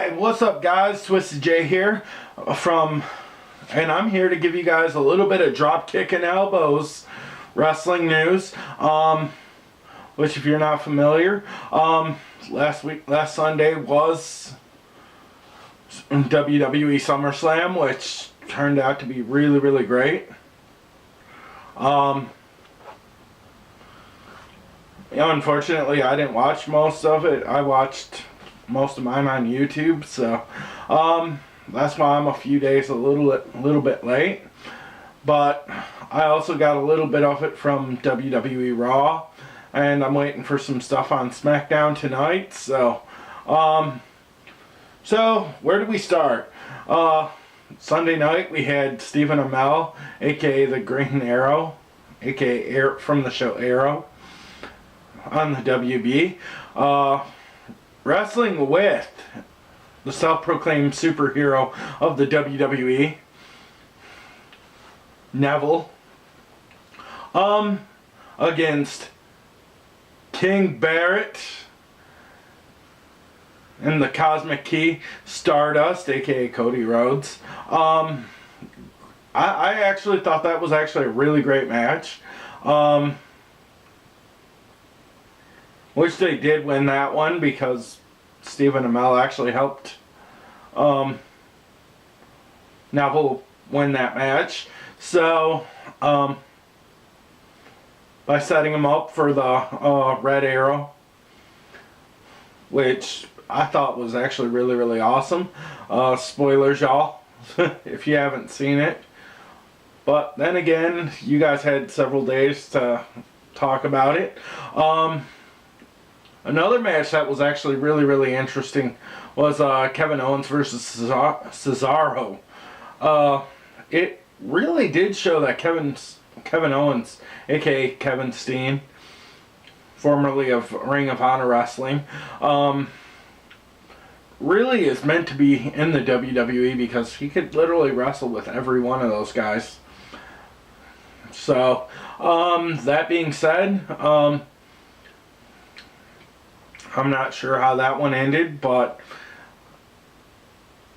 Hey, what's up guys? TwystidJ here and I'm here to give you guys a little bit of Dropkick and elbows wrestling news. Which if you're not familiar, last Sunday was WWE SummerSlam, which turned out to be really, really great. Unfortunately, I didn't watch most of it. I watched most of mine on YouTube, so that's why I'm a few days a little bit late. But I also got a little bit of it from WWE Raw, and I'm waiting for some stuff on SmackDown tonight. So where do we start? Sunday night we had Stephen Amell, aka the Green Arrow, aka from the show Arrow, on the WB, wrestling with the self-proclaimed superhero of the WWE, Neville, against King Barrett and the Cosmic Key, Stardust, aka Cody Rhodes. I actually thought that was actually a really great match. Which they did win that one because Stephen Amell actually helped Neville win that match. So, by setting him up for the Red Arrow, which I thought was actually really, really awesome. Spoilers, y'all, if you haven't seen it. But then again, you guys had several days to talk about it. Another match that was actually really, really interesting was Kevin Owens versus Cesaro. It really did show that Kevin Owens, aka Kevin Steen, formerly of Ring of Honor Wrestling, really is meant to be in the WWE because he could literally wrestle with every one of those guys. So, that being said, I'm not sure how that one ended, but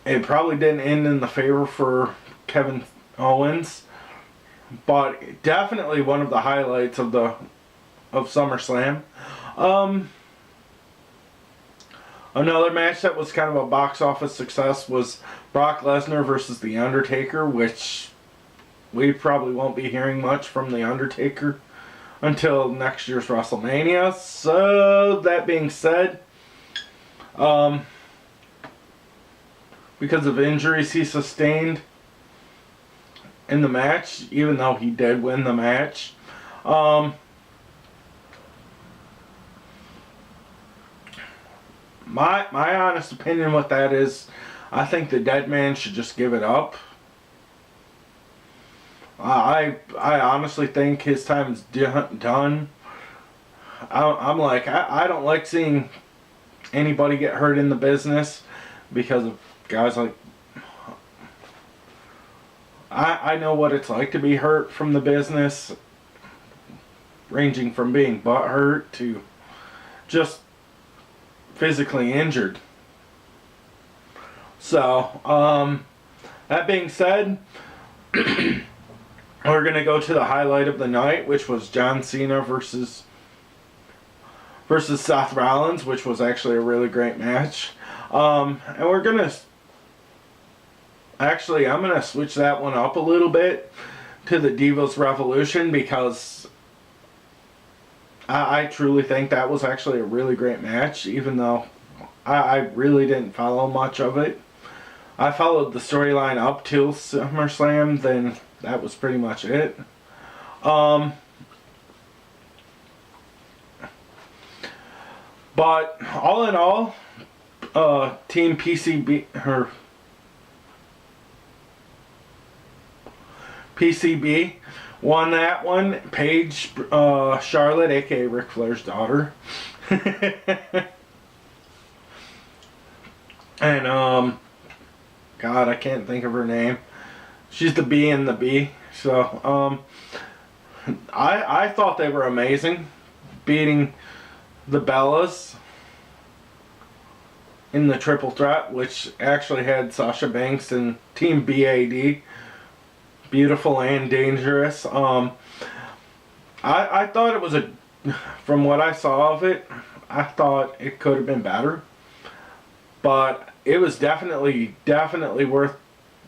it probably didn't end in the favor for Kevin Owens. But definitely one of the highlights of SummerSlam. Another match that was kind of a box office success was Brock Lesnar versus The Undertaker, which we probably won't be hearing much from The Undertaker until next year's WrestleMania. So, that being said, because of injuries he sustained in the match, even though he did win the match, my honest opinion with that is, I think the dead man should just give it up. I honestly think his time's done. I'm like, I don't like seeing anybody get hurt in the business because of guys like... I know what it's like to be hurt from the business, ranging from being butthurt to just physically injured. So, that being said, we're going to go to the highlight of the night, which was John Cena versus Seth Rollins, which was actually a really great match. And we're going to... Actually, I'm going to switch that one up a little bit to the Divas Revolution because I truly think that was actually a really great match, even though I really didn't follow much of it. I followed the storyline up till SummerSlam, then that was pretty much it. But all in all, Team PCB won that one. Paige, Charlotte, aka Ric Flair's daughter. And, God, I can't think of her name. She's the B in the B. So, I thought they were amazing, beating the Bellas in the triple threat, which actually had Sasha Banks and Team BAD, Beautiful and Dangerous. I thought it was from what I saw of it, I thought it could have been better. But it was definitely worth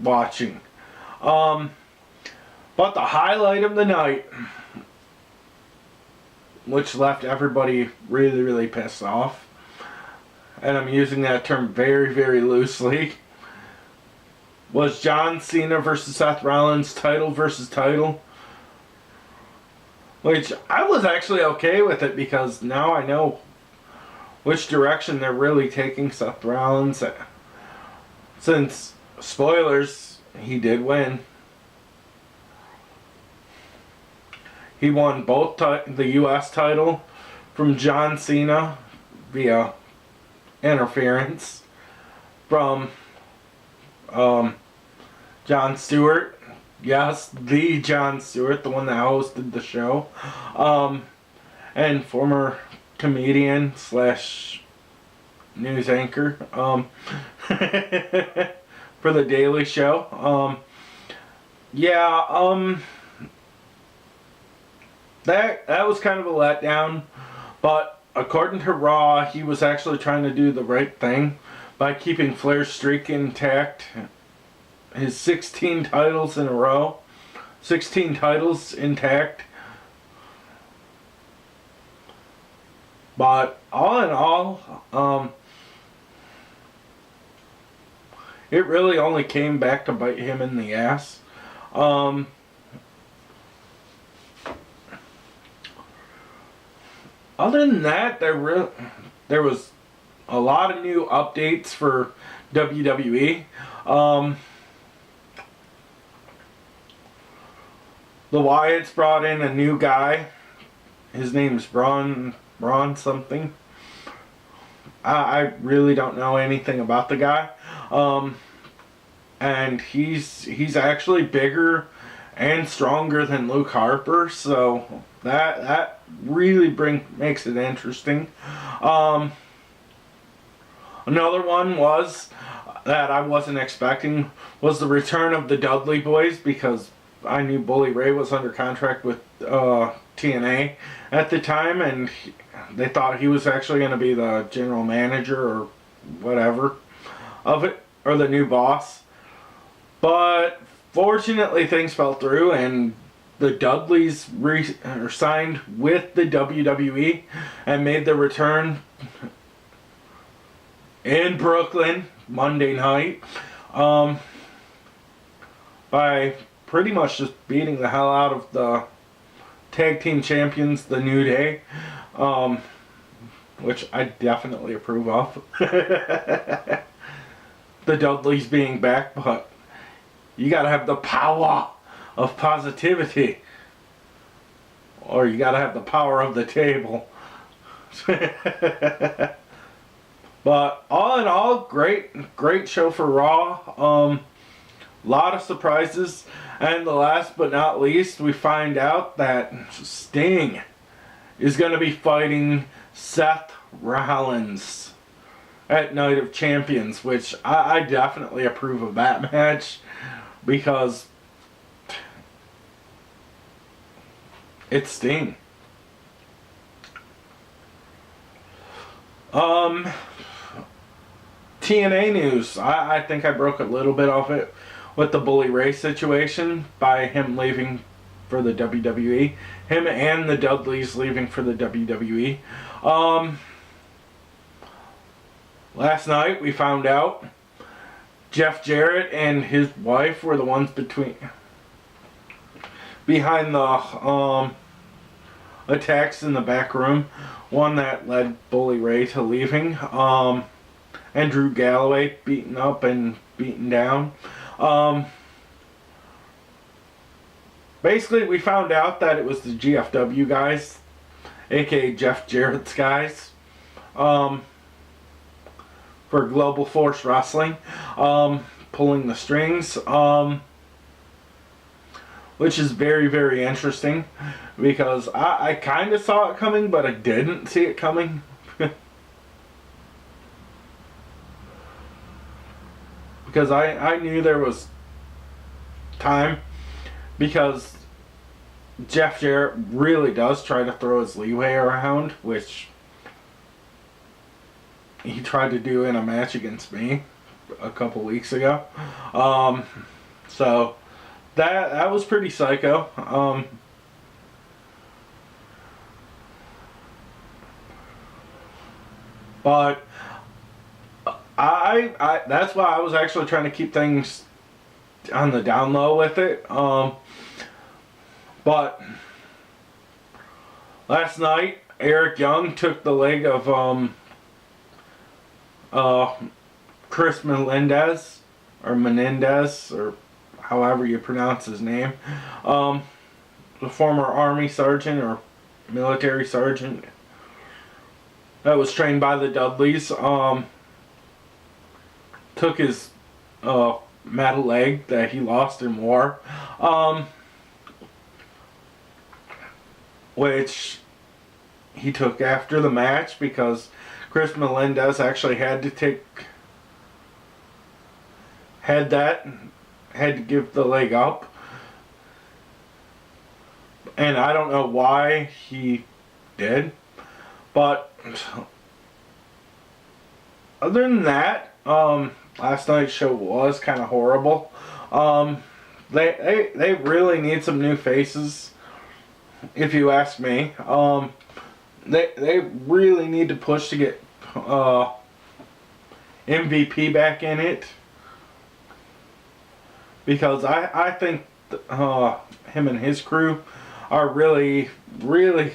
watching. But the highlight of the night, which left everybody really, really pissed off, and I'm using that term very, very loosely, was John Cena versus Seth Rollins, title versus title. Which I was actually okay with it, because now I know which direction they're really taking Seth Rollins. Since, spoilers, he did win. He won both the U.S. title from John Cena via interference from Jon Stewart. Yes, the Jon Stewart, the one that hosted the show. And former comedian / news anchor for The Daily Show. That was kind of a letdown, but according to Raw, he was actually trying to do the right thing by keeping Flair's streak intact. His 16 titles in a row, 16 titles intact. But all in all, it really only came back to bite him in the ass. Other than that, there was a lot of new updates for WWE. The Wyatts brought in a new guy. His name's Braun something. I really don't know anything about the guy. And he's actually bigger and stronger than Luke Harper, so that really makes it interesting. Another one was that I wasn't expecting was the return of the Dudley Boys, because I knew Bully Ray was under contract with TNA at the time, and they thought he was actually going to be the general manager or whatever of it, or the new boss. But fortunately, things fell through, and the Dudleys signed with the WWE and made their return in Brooklyn Monday night by pretty much just beating the hell out of the tag team champions, the New Day, which I definitely approve of. The Dudleys being back, but you gotta have the power of positivity, or you gotta have the power of the table. But all in all, great show for Raw. Lot of surprises, and the last but not least, we find out that Sting is going to be fighting Seth Rollins at Night of Champions, which I definitely approve of that match, because it's Sting. TNA news. I think I broke a little bit of it with the Bully Ray situation by him leaving for the WWE. Him and the Dudleys leaving for the WWE. Last night we found out Jeff Jarrett and his wife were the ones behind the attacks in the back room. One that led Bully Ray to leaving. And Drew Galloway beaten up and beaten down. Basically, we found out that it was the GFW guys, aka Jeff Jarrett's guys, for Global Force Wrestling, pulling the strings, which is very, very interesting, because I kind of saw it coming, but I didn't see it coming. because I knew there was time, because Jeff Jarrett really does try to throw his leeway around, which he tried to do in a match against me a couple weeks ago. So that was pretty psycho. But I that's why I was actually trying to keep things on the down low with it. But last night, Eric Young took the leg of Chris Menendez, or however you pronounce his name. The former Army sergeant or military sergeant that was trained by the Dudleys. Took his metal leg that he lost in war. Which he took after the match, because Chris Melendez actually had to give the leg up. And I don't know why he did. But other than that, last night's show was kind of horrible. They really need some new faces, if you ask me. They really need to push to get MVP back in it, because I think him and his crew are really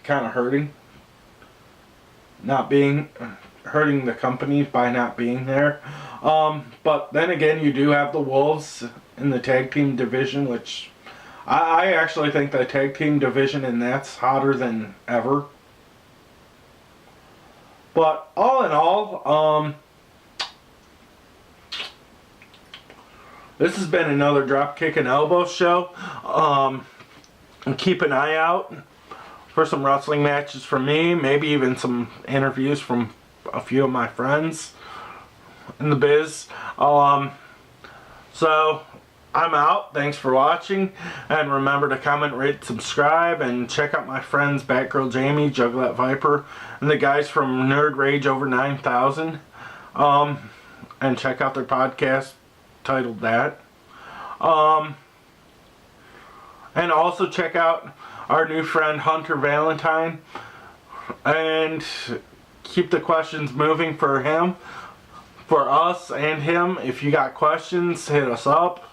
kind of hurting the company by not being there. But then again, you do have the Wolves in the tag team division, which I actually think the tag team division in that's hotter than ever. But all in all, this has been another Dropkick and Elbow show. And keep an eye out for some wrestling matches from me, maybe even some interviews from a few of my friends in the biz. So I'm out. Thanks for watching, and remember to comment, rate, subscribe, and check out my friends Batgirl Jamie, Juggalo Viper, and the guys from Nerd Rage Over 9000. And check out their podcast titled that. And also check out our new friend Hunter Valentine, and keep the questions moving for him, for us and him. If you got questions, hit us up.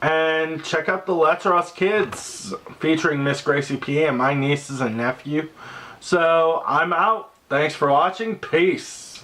And check out the Let's Us Kids featuring Miss Gracie P and my nieces and nephew. So I'm out. Thanks for watching. Peace.